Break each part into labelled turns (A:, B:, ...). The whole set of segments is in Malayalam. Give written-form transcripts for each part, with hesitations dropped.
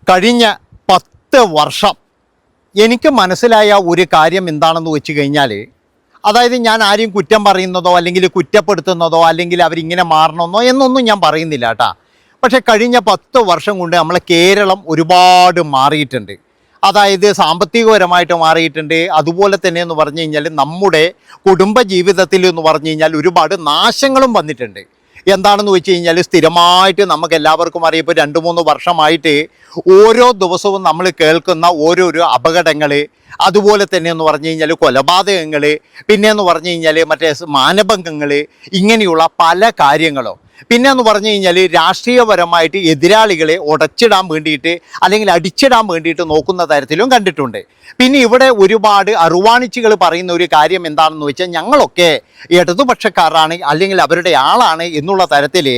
A: കഴിഞ്ഞ 10 വർഷം എനിക്ക് മനസ്സിലായ ഒരു കാര്യം എന്താണെന്ന് വെച്ച് കഴിഞ്ഞാൽ, അതായത് ഞാൻ ആരെയും കുറ്റം പറയുന്നതോ അല്ലെങ്കിൽ കുറ്റപ്പെടുത്തുന്നതോ അല്ലെങ്കിൽ അവരിങ്ങനെ മാറണമെന്നോ എന്നൊന്നും ഞാൻ പറയുന്നില്ല കേട്ടോ. പക്ഷേ കഴിഞ്ഞ 10 വർഷം കൊണ്ട് നമ്മളെ കേരളം ഒരുപാട് മാറിയിട്ടുണ്ട്. അതായത് സാമ്പത്തികപരമായിട്ട് മാറിയിട്ടുണ്ട്. അതുപോലെ തന്നെ എന്ന് പറഞ്ഞു കഴിഞ്ഞാൽ നമ്മുടെ കുടുംബ ജീവിതത്തിൽ എന്ന് പറഞ്ഞു കഴിഞ്ഞാൽ ഒരുപാട് നാശങ്ങളും വന്നിട്ടുണ്ട്. എന്താണെന്ന് വെച്ച് കഴിഞ്ഞാൽ, സ്ഥിരമായിട്ട് നമുക്ക് എല്ലാവർക്കും അറിയാം, ഇപ്പോൾ 2-3 വർഷമായിട്ട് ഓരോ ദിവസവും നമ്മൾ കേൾക്കുന്ന ഓരോരോ അപകടങ്ങൾ, അതുപോലെ തന്നെ എന്ന് പറഞ്ഞു കഴിഞ്ഞാൽ കൊലപാതകങ്ങൾ, പിന്നെ എന്ന് പറഞ്ഞു കഴിഞ്ഞാൽ മറ്റേ മാനഭംഗങ്ങൾ, ഇങ്ങനെയുള്ള പല കാര്യങ്ങളും. പിന്നെ എന്ന് പറഞ്ഞു കഴിഞ്ഞാൽ രാഷ്ട്രീയപരമായിട്ട് എതിരാളികളെ ഉടച്ചിടാൻ വേണ്ടിയിട്ട് അല്ലെങ്കിൽ അടിച്ചിടാൻ വേണ്ടിയിട്ട് നോക്കുന്ന തരത്തിലും കണ്ടിട്ടുണ്ട്. പിന്നെ ഇവിടെ ഒരുപാട് അറുവാണിച്ചുകൾ പറയുന്ന ഒരു കാര്യം എന്താണെന്ന് വെച്ചാൽ, ഞങ്ങളൊക്കെ ഇടതുപക്ഷക്കാരാണ് അല്ലെങ്കിൽ അവരുടെ ആളാണ് എന്നുള്ള തരത്തിൽ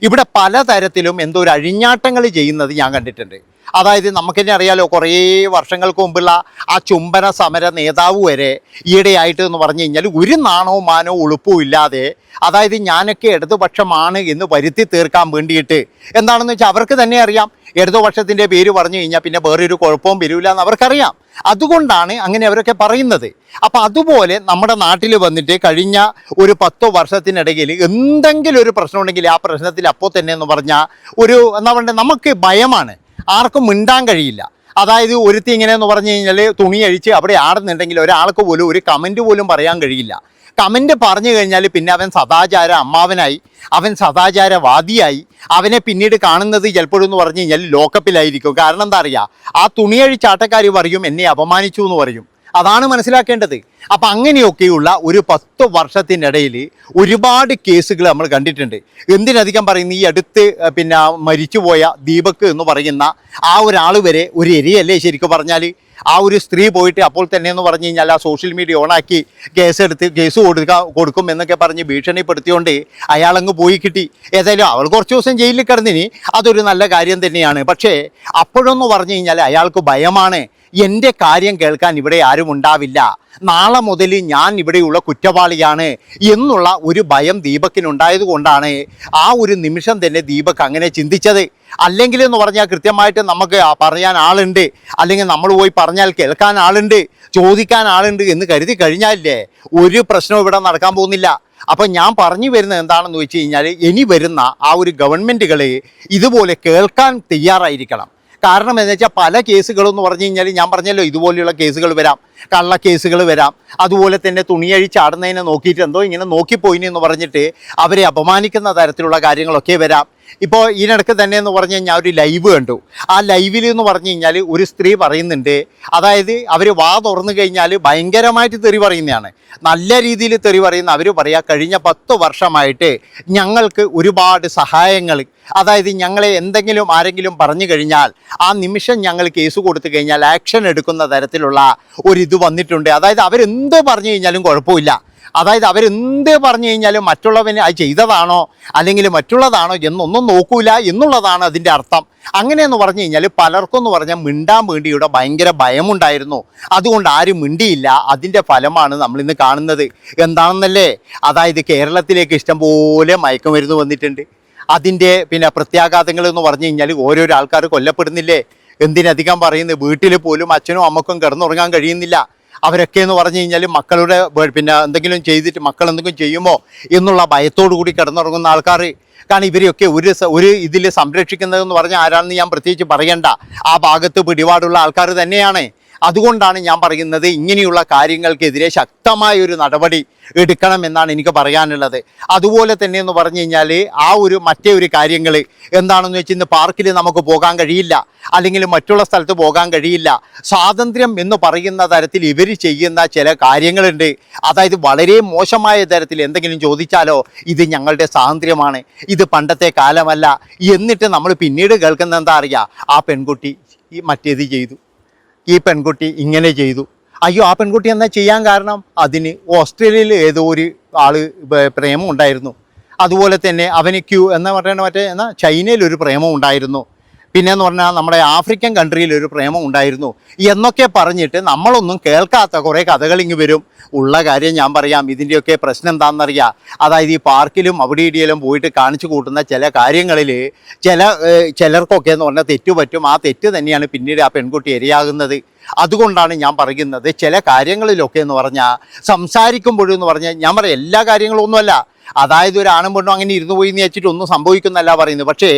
A: ഇവിടെ പലതരത്തിലും എന്തോ ഒരു അഴിഞ്ഞാട്ടങ്ങൾ ചെയ്യുന്നത് ഞാൻ കണ്ടിട്ടുണ്ട്. അതായത് നമുക്കെന്നെ അറിയാലോ, കുറേ വർഷങ്ങൾക്ക് മുമ്പുള്ള ആ ചുംബന സമര നേതാവ് വരെ ഈയിടെയായിട്ട് എന്ന് പറഞ്ഞു കഴിഞ്ഞാൽ ഒരു നാണവും മാനവും ഉളുപ്പും ഇല്ലാതെ, അതായത് ഞാനൊക്കെ ഇടതുപക്ഷമാണ് എന്ന് വരുത്തി തീർക്കാൻ വേണ്ടിയിട്ട്, എന്താണെന്ന് വെച്ചാൽ അവർക്ക് തന്നെ അറിയാം ഇടതുപക്ഷത്തിൻ്റെ പേര് പറഞ്ഞു കഴിഞ്ഞാൽ പിന്നെ വേറൊരു കുഴപ്പവും വരില്ല എന്ന് അവർക്കറിയാം. അതുകൊണ്ടാണ് അങ്ങനെ അവരൊക്കെ പറയുന്നത്. അപ്പം അതുപോലെ നമ്മുടെ നാട്ടിൽ വന്നിട്ട് കഴിഞ്ഞ ഒരു 10 വർഷത്തിനിടയിൽ എന്തെങ്കിലും ഒരു പ്രശ്നം ഉണ്ടെങ്കിൽ ആ പ്രശ്നത്തിൽ അപ്പോൾ തന്നെ എന്ന് പറഞ്ഞാൽ ഒരു എന്താ പറയുക, നമുക്ക് ഭയമാണ്, ആർക്കും മിണ്ടാൻ കഴിയില്ല. അതായത് ഒരുത്തി ഇങ്ങനെയെന്ന് പറഞ്ഞു കഴിഞ്ഞാൽ തുണി അഴിച്ച് അവിടെ ആടുന്നുണ്ടെങ്കിൽ ഒരാൾക്ക് പോലും ഒരു കമൻറ്റ് പോലും പറയാൻ കഴിയില്ല. കമൻറ്റ് പറഞ്ഞു കഴിഞ്ഞാൽ പിന്നെ അവൻ സദാചാര അമ്മാവനായി, അവൻ സദാചാരവാദിയായി. അവനെ പിന്നീട് കാണുന്നത് ചിലപ്പോഴെന്ന് പറഞ്ഞു കഴിഞ്ഞാൽ ലോക്കപ്പിലായിരിക്കും. കാരണം എന്താ അറിയുക, ആ തുണിയഴിച്ചാട്ടക്കാർ പറയും എന്നെ അപമാനിച്ചു എന്ന് പറയും. അതാണ് മനസ്സിലാക്കേണ്ടത്. അപ്പം അങ്ങനെയൊക്കെയുള്ള ഒരു 10 വർഷത്തിനിടയിൽ ഒരുപാട് കേസുകൾ നമ്മൾ കണ്ടിട്ടുണ്ട്. എന്തിനധികം പറയുന്നു, ഈ അടുത്ത് പിന്നെ മരിച്ചുപോയ ദീപക് എന്ന് പറയുന്ന ആ ഒരാൾ വരെ ഒരു എരിയല്ലേ ശരിക്കും പറഞ്ഞാൽ. ആ ഒരു സ്ത്രീ പോയിട്ട് അപ്പോൾ തന്നെ എന്ന് പറഞ്ഞു കഴിഞ്ഞാൽ ആ സോഷ്യൽ മീഡിയ ഓണാക്കി കേസ് കൊടുക്കും എന്നൊക്കെ പറഞ്ഞ് ഭീഷണിപ്പെടുത്തിയോണ്ട് അയാളങ്ങ് പോയി കിട്ടി. ഏതായാലും അവൾ കുറച്ച് ദിവസം ജയിലിൽ കിടന്നിനി, അതൊരു നല്ല കാര്യം തന്നെയാണ്. പക്ഷേ അപ്പോഴൊന്ന് പറഞ്ഞു കഴിഞ്ഞാൽ അയാൾക്ക് ഭയമാണ്, എൻ്റെ കാര്യം കേൾക്കാൻ ഇവിടെ ആരും ഉണ്ടാവില്ല, നാളെ മുതൽ ഞാൻ ഇവിടെയുള്ള കുറ്റവാളിയാണ് എന്നുള്ള ഒരു ഭയം ദീപക്കിനുണ്ടായത് കൊണ്ടാണ് ആ ഒരു നിമിഷം തന്നെ ദീപക് അങ്ങനെ ചിന്തിച്ചത്. അല്ലെങ്കിൽ എന്ന് പറഞ്ഞാൽ കൃത്യമായിട്ട് നമുക്ക് പറയാൻ ആളുണ്ട്, അല്ലെങ്കിൽ നമ്മൾ പോയി പറഞ്ഞാൽ കേൾക്കാൻ ആളുണ്ട്, ചോദിക്കാൻ ആളുണ്ട് എന്ന് കരുതി കഴിഞ്ഞാലേ ഒരു പ്രശ്നവും ഇവിടെ നടക്കാൻ പോകുന്നില്ല. അപ്പം ഞാൻ പറഞ്ഞു വരുന്നത് എന്താണെന്ന് വെച്ച് കഴിഞ്ഞാൽ, ഇനി വരുന്ന ആ ഒരു ഗവൺമെൻറ്റുകൾ ഇതുപോലെ കേൾക്കാൻ തയ്യാറായിരിക്കണം. കാരണം എന്ന് വെച്ചാൽ പല കേസുകളെന്ന് പറഞ്ഞു കഴിഞ്ഞാൽ ഞാൻ പറഞ്ഞല്ലോ, ഇതുപോലെയുള്ള കേസുകൾ വരാം, കള്ളക്കേസുകൾ വരാം. അതുപോലെ തന്നെ തുണിയഴിച്ചാടുന്നതിനെ നോക്കിയിട്ട് എന്തോ ഇങ്ങനെ നോക്കിപ്പോയിന്ന് പറഞ്ഞിട്ട് അവരെ അപമാനിക്കുന്ന തരത്തിലുള്ള കാര്യങ്ങളൊക്കെ വരാം. ഇപ്പോൾ ഇതിനിടയ്ക്ക് തന്നെ എന്ന് പറഞ്ഞു കഴിഞ്ഞാൽ ഒരു ലൈവ് കണ്ടു. ആ ലൈവിൽ എന്ന് പറഞ്ഞു കഴിഞ്ഞാൽ ഒരു സ്ത്രീ പറയുന്നുണ്ട്, അതായത് അവർ വാ തുറന്നു കഴിഞ്ഞാൽ ഭയങ്കരമായിട്ട് തെറി പറയുന്നതാണ്, നല്ല രീതിയിൽ തെറി പറയുന്ന. അവർ പറയാ, കഴിഞ്ഞ 10 വർഷമായിട്ട് ഞങ്ങൾക്ക് ഒരുപാട് സഹായങ്ങൾ, അതായത് ഞങ്ങളെ എന്തെങ്കിലും ആരെങ്കിലും പറഞ്ഞു കഴിഞ്ഞാൽ ആ നിമിഷം ഞങ്ങൾ കേസ് കൊടുത്തു കഴിഞ്ഞാൽ ആക്ഷൻ എടുക്കുന്ന തരത്തിലുള്ള ഒരിത് വന്നിട്ടുണ്ട്. അതായത് അവരെന്ത് പറഞ്ഞു കഴിഞ്ഞാലും കുഴപ്പമില്ല, അതായത് അവരെന്ത് പറഞ്ഞു കഴിഞ്ഞാലും മറ്റുള്ളവന് അത് ചെയ്തതാണോ അല്ലെങ്കിൽ മറ്റുള്ളതാണോ എന്നൊന്നും നോക്കൂല എന്നുള്ളതാണ് അതിൻ്റെ അർത്ഥം. അങ്ങനെയെന്ന് പറഞ്ഞു കഴിഞ്ഞാൽ പലർക്കും എന്ന് പറഞ്ഞാൽ മിണ്ടാൻ വേണ്ടിയുടെ ഭയങ്കര ഭയമുണ്ടായിരുന്നു, അതുകൊണ്ട് ആരും മിണ്ടിയില്ല. അതിൻ്റെ ഫലമാണ് നമ്മളിന്ന് കാണുന്നത്. എന്താണെന്നല്ലേ, അതായത് കേരളത്തിലേക്ക് ഇഷ്ടംപോലെ മയക്കുമരുന്ന് വന്നിട്ടുണ്ട്. അതിൻ്റെ പിന്നെ പ്രത്യാഘാതങ്ങൾ എന്ന് പറഞ്ഞു കഴിഞ്ഞാൽ ഓരോരോ ആൾക്കാർ കൊല്ലപ്പെടുന്നില്ലേ. എന്തിനധികം പറയുന്നത്, വീട്ടിൽ പോലും അച്ഛനും അമ്മക്കും കിടന്നുറങ്ങാൻ കഴിയുന്നില്ല. അവരൊക്കെ എന്ന് പറഞ്ഞു കഴിഞ്ഞാൽ മക്കളുടെ പിന്നെ എന്തെങ്കിലും ചെയ്തിട്ട് മക്കൾ എന്തെങ്കിലും ചെയ്യുമോ എന്നുള്ള ഭയത്തോടു കൂടി കിടന്നുറങ്ങുന്ന ആൾക്കാർ. കാരണം ഇവരെയൊക്കെ ഒരു ഇതിൽ സംരക്ഷിക്കുന്നതെന്ന് പറഞ്ഞാൽ ആരാണെന്ന് ഞാൻ പ്രത്യേകിച്ച് പറയണ്ട, ആ ഭാഗത്ത് പിടിപാടുള്ള ആൾക്കാർ തന്നെയാണ്. അതുകൊണ്ടാണ് ഞാൻ പറയുന്നത്, ഇങ്ങനെയുള്ള കാര്യങ്ങൾക്കെതിരെ ശക്തമായൊരു നടപടി എടുക്കണമെന്നാണ് എനിക്ക് പറയാനുള്ളത്. അതുപോലെ തന്നെ എന്ന് പറഞ്ഞു കഴിഞ്ഞാൽ ആ ഒരു മറ്റേ ഒരു കാര്യങ്ങൾ എന്താണെന്ന് വെച്ചാൽ, ഇന്ന് പാർക്കിൽ നമുക്ക് പോകാൻ കഴിയില്ല, അല്ലെങ്കിൽ മറ്റുള്ള സ്ഥലത്ത് പോകാൻ കഴിയില്ല. സ്വാതന്ത്ര്യം എന്ന് പറയുന്ന തരത്തിൽ ഇവർ ചെയ്യുന്ന ചില കാര്യങ്ങളുണ്ട്. അതായത് വളരെ മോശമായ തരത്തിൽ എന്തെങ്കിലും ചോദിച്ചാലോ, ഇത് ഞങ്ങളുടെ സ്വാതന്ത്ര്യമാണ്, ഇത് പണ്ടത്തെ കാലമല്ല. എന്നിട്ട് നമ്മൾ പിന്നീട് കേൾക്കുന്ന എന്താ അറിയുക, ആ പെൺകുട്ടി ഈ മറ്റേത് ചെയ്തു, ഈ പെൺകുട്ടി ഇങ്ങനെ ചെയ്തു. അയ്യോ, ആ പെൺകുട്ടി എന്താ ചെയ്യാൻ കാരണം, അതിന് ഓസ്ട്രേലിയയിൽ ഏതോ ഒരു ആള് പ്രേമം ഉണ്ടായിരുന്നു. അതുപോലെ തന്നെ അവന് ക്യൂ എന്ന് പറയുന്ന മറ്റേ ചൈനയിലൊരു പ്രേമം ഉണ്ടായിരുന്നു. പിന്നെയെന്ന് പറഞ്ഞാൽ നമ്മുടെ ആഫ്രിക്കൻ കൺട്രിയിൽ ഒരു പ്രേമം ഉണ്ടായിരുന്നു എന്നൊക്കെ പറഞ്ഞിട്ട് നമ്മളൊന്നും കേൾക്കാത്ത കുറേ കഥകൾ ഇങ്ങ് വരും. ഉള്ള കാര്യം ഞാൻ പറയാം. ഇതിൻ്റെയൊക്കെ പ്രശ്നം എന്താണെന്നറിയാം. അതായത് ഈ പാർക്കിലും അവിടെ ഇടിയിലും പോയിട്ട് കാണിച്ചു കൂട്ടുന്ന ചില കാര്യങ്ങളിൽ ചിലർക്കൊക്കെ എന്ന് പറഞ്ഞാൽ തെറ്റ് പറ്റും. ആ തെറ്റ് തന്നെയാണ് പിന്നീട് ആ പെൺകുട്ടി ഇരയാകുന്നത്. അതുകൊണ്ടാണ് ഞാൻ പറയുന്നത് ചില കാര്യങ്ങളിലൊക്കെ എന്ന് പറഞ്ഞാൽ സംസാരിക്കുമ്പോഴെന്ന് പറഞ്ഞാൽ ഞാൻ പറയാം എല്ലാ കാര്യങ്ങളും ഒന്നുമല്ല. അതായത് ഒരു ആണും പെണ്ണും അങ്ങനെ ഇരുന്ന് പോയി എന്ന് വെച്ചിട്ട് ഒന്നും സംഭവിക്കുന്നല്ല പറയുന്നത്. പക്ഷേ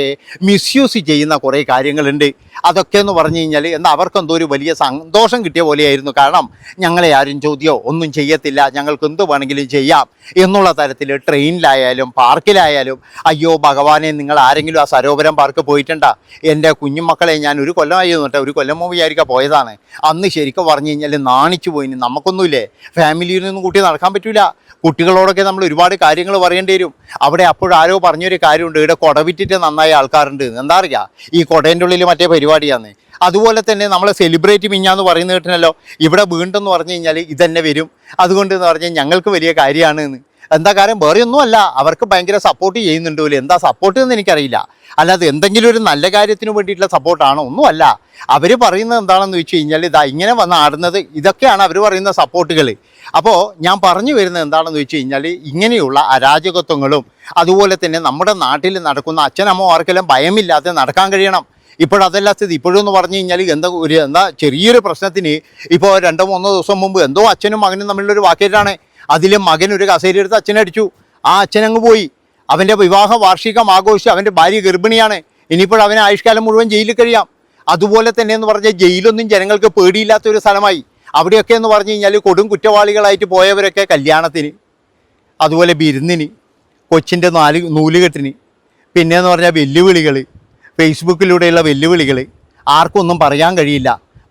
A: മിസ്യൂസ് ചെയ്യുന്ന കുറേ കാര്യങ്ങളുണ്ട്. അതൊക്കെ എന്ന് പറഞ്ഞു കഴിഞ്ഞാൽ എന്നാൽ അവർക്കെന്തോ ഒരു വലിയ സന്തോഷം കിട്ടിയ പോലെയായിരുന്നു. കാരണം ഞങ്ങളെ ആരും ചോദ്യമോ ഒന്നും ചെയ്യത്തില്ല, ഞങ്ങൾക്ക് എന്ത് വേണമെങ്കിലും ചെയ്യാം എന്നുള്ള തരത്തിൽ ട്രെയിനിലായാലും പാർക്കിലായാലും. അയ്യോ ഭഗവാനെ, നിങ്ങൾ ആരെങ്കിലും ആ സരോവരം പാർക്ക് പോയിട്ടുണ്ടാ? എൻ്റെ കുഞ്ഞുമക്കളെ ഞാൻ ഒരു കൊല്ലമായി എന്നിട്ട് ഒരു കൊല്ലം മുമ്പ് വിചാരിക്കാൻ പോയതാണ്. അന്ന് ശരിക്കും പറഞ്ഞു കഴിഞ്ഞാൽ നാണിച്ചു പോയിന്. നമുക്കൊന്നുമില്ലേ ഫാമിലിയിൽ നിന്നും കൂട്ടി നടക്കാൻ പറ്റില്ല. കുട്ടികളോടൊക്കെ നമ്മൾ ഒരുപാട് കാര്യങ്ങൾ പറയേണ്ടി വരും. അവിടെ അപ്പോഴാരോ പറഞ്ഞൊരു കാര്യമുണ്ട്, ഇവിടെ കുട വിറ്റിട്ട് നന്നായ ആൾക്കാരുണ്ട്. എന്താ അറിയുക, ഈ കുടേൻ്റെ ഉള്ളിൽ മറ്റേ പരിപാടിയാണ്. അതുപോലെ തന്നെ നമ്മൾ സെലിബ്രേറ്റ് മിഞ്ഞാന്ന് പറയുന്നത് കേട്ടല്ലോ. ഇവിടെ വീണ്ടും എന്ന് പറഞ്ഞു കഴിഞ്ഞാൽ ഇതന്നെ വരും. അതുകൊണ്ട് എന്ന് പറഞ്ഞാൽ ഞങ്ങൾക്ക് വലിയ കാര്യമാണ് എന്ന്. എന്താ കാര്യം വേറെ ഒന്നുമല്ല, അവർക്ക് ഭയങ്കര സപ്പോർട്ട് ചെയ്യുന്നുണ്ടോ ഇല്ല. എന്താ സപ്പോർട്ട് എന്ന് എനിക്കറിയില്ല. അല്ലാതെ എന്തെങ്കിലും ഒരു നല്ല കാര്യത്തിന് വേണ്ടിയിട്ടുള്ള സപ്പോർട്ടാണോ? ഒന്നുമല്ല. അവർ പറയുന്നത് എന്താണെന്ന് വെച്ച് കഴിഞ്ഞാൽ ഇതാ ഇങ്ങനെ വന്ന് ആടുന്നത്, ഇതൊക്കെയാണ് അവർ പറയുന്ന സപ്പോർട്ടുകൾ. അപ്പോൾ ഞാൻ പറഞ്ഞു വരുന്നത് എന്താണെന്ന് വെച്ച് കഴിഞ്ഞാൽ ഇങ്ങനെയുള്ള അരാജകത്വങ്ങളും അതുപോലെ തന്നെ നമ്മുടെ നാട്ടിൽ നടക്കുന്ന അച്ഛനമ്മമാർക്കെല്ലാം ഭയമില്ലാതെ നടക്കാൻ കഴിയണം. ഇപ്പോഴതല്ല സ്ഥിതി. ഇപ്പോഴെന്ന് പറഞ്ഞു കഴിഞ്ഞാൽ എന്താ ചെറിയൊരു പ്രശ്നത്തിന് ഇപ്പോൾ 2-3 ദിവസം മുമ്പ് എന്തോ അച്ഛനും മകനും തമ്മിലുള്ളൊരു വാക്കേറ്റാണ്. അതിൽ മകൻ ഒരു കസേരയെടുത്ത് അച്ഛനെ അടിച്ചു. ആ അച്ഛനങ്ങ് പോയി. അവൻ്റെ വിവാഹ വാർഷികം ആഘോഷിച്ച് അവൻ്റെ ഭാര്യ ഗർഭിണിയാണ്. ഇനിയിപ്പോൾ ആയുഷ്കാലം മുഴുവൻ ജയിലിൽ കഴിയാം. അതുപോലെ തന്നെ എന്ന് പറഞ്ഞാൽ ജയിലൊന്നും ജനങ്ങൾക്ക് പേടിയില്ലാത്തൊരു സ്ഥലമായി. അവിടെയൊക്കെ എന്ന് പറഞ്ഞു കഴിഞ്ഞാൽ കൊടും കുറ്റവാളികളായിട്ട് പോയവരൊക്കെ കല്യാണത്തിന്, അതുപോലെ വിരുന്നിന്, കൊച്ചിൻ്റെ നൂലുകെട്ടിന്, പിന്നെയെന്ന് പറഞ്ഞാൽ വെല്ലുവിളികൾ, ഫേസ്ബുക്കിലൂടെയുള്ള വെല്ലുവിളികൾ, ആർക്കൊന്നും പറയാൻ കഴിയില്ല.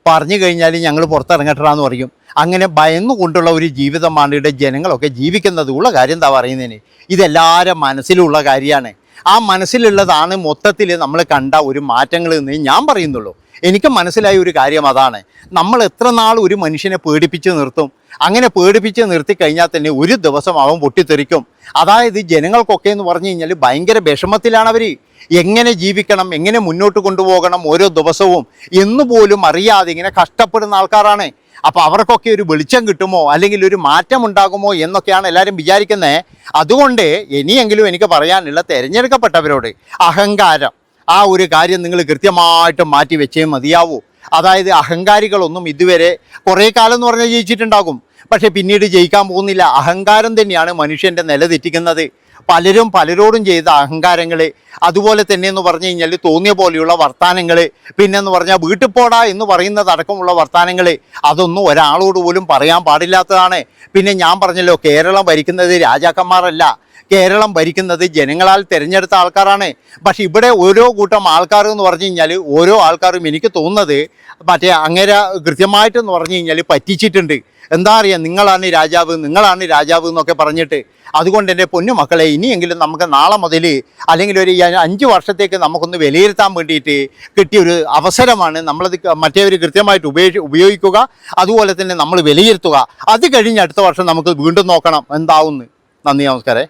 A: പറഞ്ഞു കഴിഞ്ഞാൽ ഞങ്ങൾ പുറത്തിറങ്ങട്ടാന്ന് പറയും. അങ്ങനെ ഭയന്നുകൊണ്ടുള്ള ഒരു ജീവിതമാണ് ഇവിടെ ജനങ്ങളൊക്കെ ജീവിക്കുന്നത്. ഉള്ള കാര്യം എന്താ പറയുന്നതിന്, ഇതെല്ലാവരും മനസ്സിലുള്ള കാര്യമാണ്. ആ മനസ്സിലുള്ളതാണ് മൊത്തത്തിൽ നമ്മൾ കണ്ട ഒരു മാറ്റങ്ങൾ എന്ന് ഞാൻ പറയുന്നുള്ളൂ. എനിക്ക് മനസ്സിലായ ഒരു കാര്യം അതാണ്. നമ്മൾ എത്ര നാൾ ഒരു മനുഷ്യനെ പേടിപ്പിച്ച് നിർത്തും? അങ്ങനെ പേടിപ്പിച്ച് നിർത്തി കഴിഞ്ഞാൽ തന്നെ ഒരു ദിവസം അവൻ പൊട്ടിത്തെറിക്കും. അതായത് ജനങ്ങൾക്കൊക്കെ എന്ന് പറഞ്ഞു കഴിഞ്ഞാൽ ഭയങ്കര വിഷമത്തിലാണ് അവർ. എങ്ങനെ ജീവിക്കണം, എങ്ങനെ മുന്നോട്ട് കൊണ്ടുപോകണം ഓരോ ദിവസവും എന്നുപോലും അറിയാതെ ഇങ്ങനെ കഷ്ടപ്പെടുന്ന ആൾക്കാരാണ്. അപ്പോൾ അവർക്കൊക്കെ ഒരു വെളിച്ചം കിട്ടുമോ അല്ലെങ്കിൽ ഒരു മാറ്റം ഉണ്ടാകുമോ എന്നൊക്കെയാണ് എല്ലാവരും വിചാരിക്കുന്നത്. അതുകൊണ്ട് ഇനിയെങ്കിലും എനിക്ക് പറയാനുള്ള തിരഞ്ഞെടുക്കപ്പെട്ടവരോട് അഹങ്കാരം, ആ ഒരു കാര്യം നിങ്ങൾ കൃത്യമായിട്ട് മാറ്റി വെച്ചേ മതിയാവൂ. അതായത് അഹങ്കാരികളൊന്നും ഇതുവരെ കുറേ കാലം എന്ന് പറഞ്ഞാൽ ജയിച്ചിട്ടുണ്ടാകും, പക്ഷേ പിന്നീട് ജയിക്കാൻ പോകുന്നില്ല. അഹങ്കാരം തന്നെയാണ് മനുഷ്യൻ്റെ നില തെറ്റിക്കുന്നത്. പലരും പലരോടും ചെയ്ത അഹങ്കാരങ്ങൾ, അതുപോലെ തന്നെ എന്ന് പറഞ്ഞു കഴിഞ്ഞാൽ തോന്നിയ പോലെയുള്ള വർത്താനങ്ങൾ, പിന്നെന്ന് പറഞ്ഞാൽ വീട്ടിൽ പോടാ എന്ന് പറയുന്നതടക്കമുള്ള വർത്താനങ്ങൾ, അതൊന്നും ഒരാളോട് പോലും പറയാൻ പാടില്ലാത്തതാണ്. പിന്നെ ഞാൻ പറഞ്ഞല്ലോ, കേരളം ഭരിക്കുന്നത് രാജാക്കന്മാരല്ല, കേരളം ഭരിക്കുന്നത് ജനങ്ങളാൽ തിരഞ്ഞെടുത്ത ആൾക്കാരാണ്. പക്ഷെ ഇവിടെ ഓരോ കൂട്ടം ആൾക്കാർ എന്ന് പറഞ്ഞു കഴിഞ്ഞാൽ ഓരോ ആൾക്കാരും എനിക്ക് തോന്നുന്നത് മറ്റേ അങ്ങനെ കൃത്യമായിട്ടെന്ന് പറഞ്ഞു കഴിഞ്ഞാൽ പറ്റിച്ചിട്ടുണ്ട്. എന്താ അറിയാം, നിങ്ങളാണ് രാജാവ്, നിങ്ങളാണ് രാജാവ് എന്നൊക്കെ പറഞ്ഞിട്ട്. അതുകൊണ്ട് എൻ്റെ പൊന്നു മക്കളെ, ഇനിയെങ്കിലും നമുക്ക് നാളെ മുതൽ അല്ലെങ്കിൽ ഒരു 5 വർഷത്തേക്ക് നമുക്കൊന്ന് വിലയിരുത്താൻ വേണ്ടിയിട്ട് കിട്ടിയൊരു അവസരമാണ്. നമ്മളത് മറ്റേവർ കൃത്യമായിട്ട് ഉപയോഗിക്കുക, അതുപോലെ തന്നെ നമ്മൾ വിലയിരുത്തുക. അത് കഴിഞ്ഞ് അടുത്ത വർഷം നമുക്ക് വീണ്ടും നോക്കണം എന്താവുന്നു. നന്ദി, നമസ്കാരം.